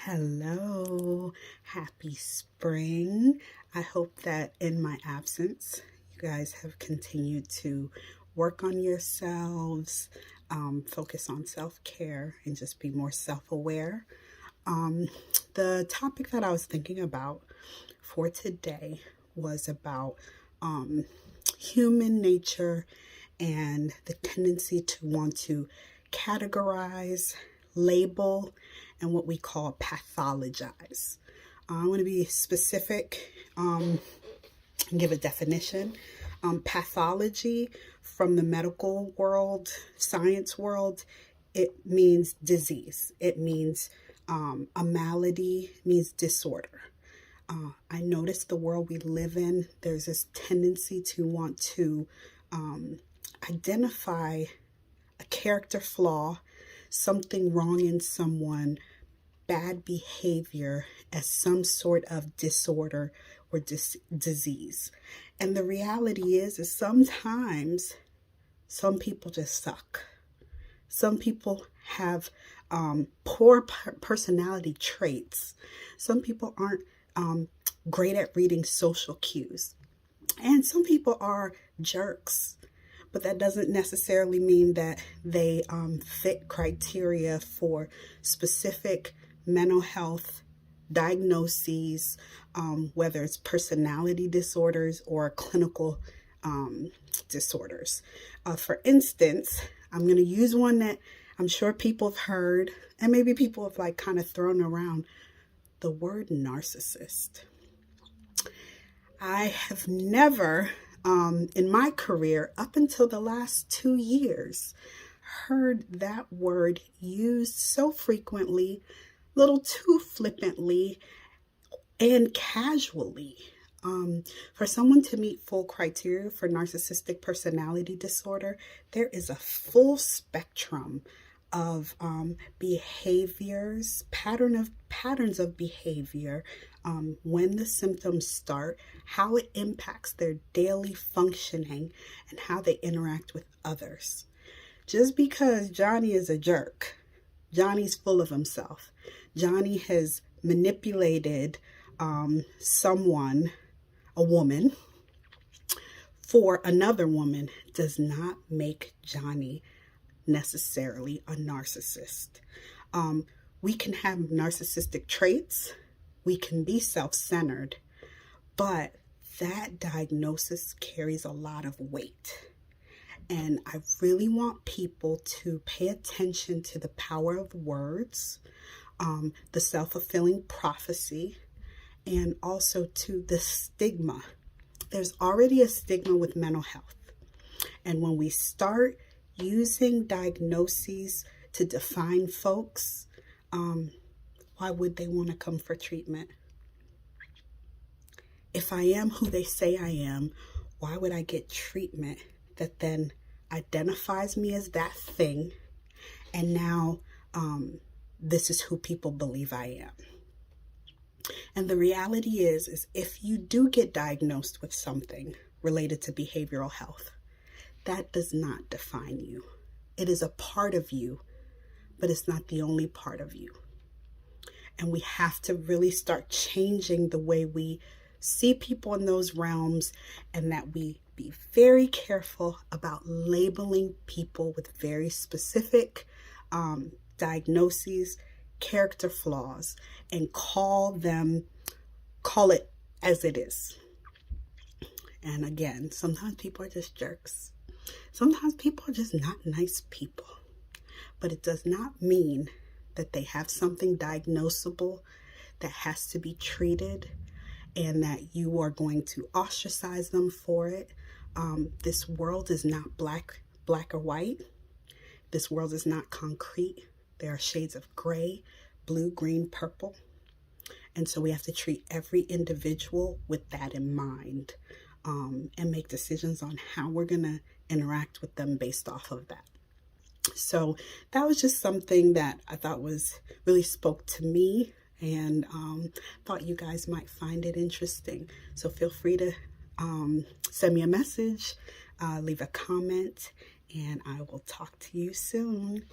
Hello, happy spring. I hope that in my absence, you guys have continued to work on yourselves, focus on self-care, and just be more self-aware. The topic that I was thinking about for today was about human nature and the tendency to want to categorize, label, and what we call pathologize. I want to be specific and give a definition. Pathology from the medical world, science world, it means disease. It means a malady, means disorder. I notice the world we live in, there's this tendency to want to identify a character flaw, something wrong in someone, bad behavior as some sort of disorder or disease. And the reality is sometimes some people just suck. Some people have poor personality traits. Some people aren't great at reading social cues. And some people are jerks. But that doesn't necessarily mean that they fit criteria for specific mental health diagnoses, whether it's personality disorders or clinical disorders. For instance, I'm going to use one that I'm sure people have heard, and maybe people have kind of thrown around, the word narcissist. I have never in my career, up until the last 2 years, heard that word used so frequently, a little too flippantly and casually. For someone to meet full criteria for narcissistic personality disorder, there is a full spectrum of behaviors, patterns of behavior, when the symptoms start, how it impacts their daily functioning, and how they interact with others. Just because Johnny is a jerk, Johnny's full of himself, Johnny has manipulated someone, a woman, for another woman, does not make Johnny necessarily a narcissist. We can have narcissistic traits. We can be self-centered, but that diagnosis carries a lot of weight. And I really want people to pay attention to the power of words, the self-fulfilling prophecy, and also to the stigma. There's already a stigma with mental health. And when we start using diagnoses to define folks, why would they want to come for treatment? If I am who they say I am, why would I get treatment that then identifies me as that thing, and now this is who people believe I am? And the reality is if you do get diagnosed with something related to behavioral health, that does not define you. It is a part of you, but it's not the only part of you. And we have to really start changing the way we see people in those realms, and that we be very careful about labeling people with very specific diagnoses, character flaws, and call it as it is. And again, sometimes people are just jerks. Sometimes people are just not nice people. But it does not mean that they have something diagnosable that has to be treated, and that you are going to ostracize them for it. This world is not black or white. This world is not concrete. There are shades of gray, blue, green, purple. And so we have to treat every individual with that in mind, and make decisions on how we're going to interact with them based off of that. So that was just something that I thought really spoke to me, and thought you guys might find it interesting. So feel free to send me a message, leave a comment, and I will talk to you soon.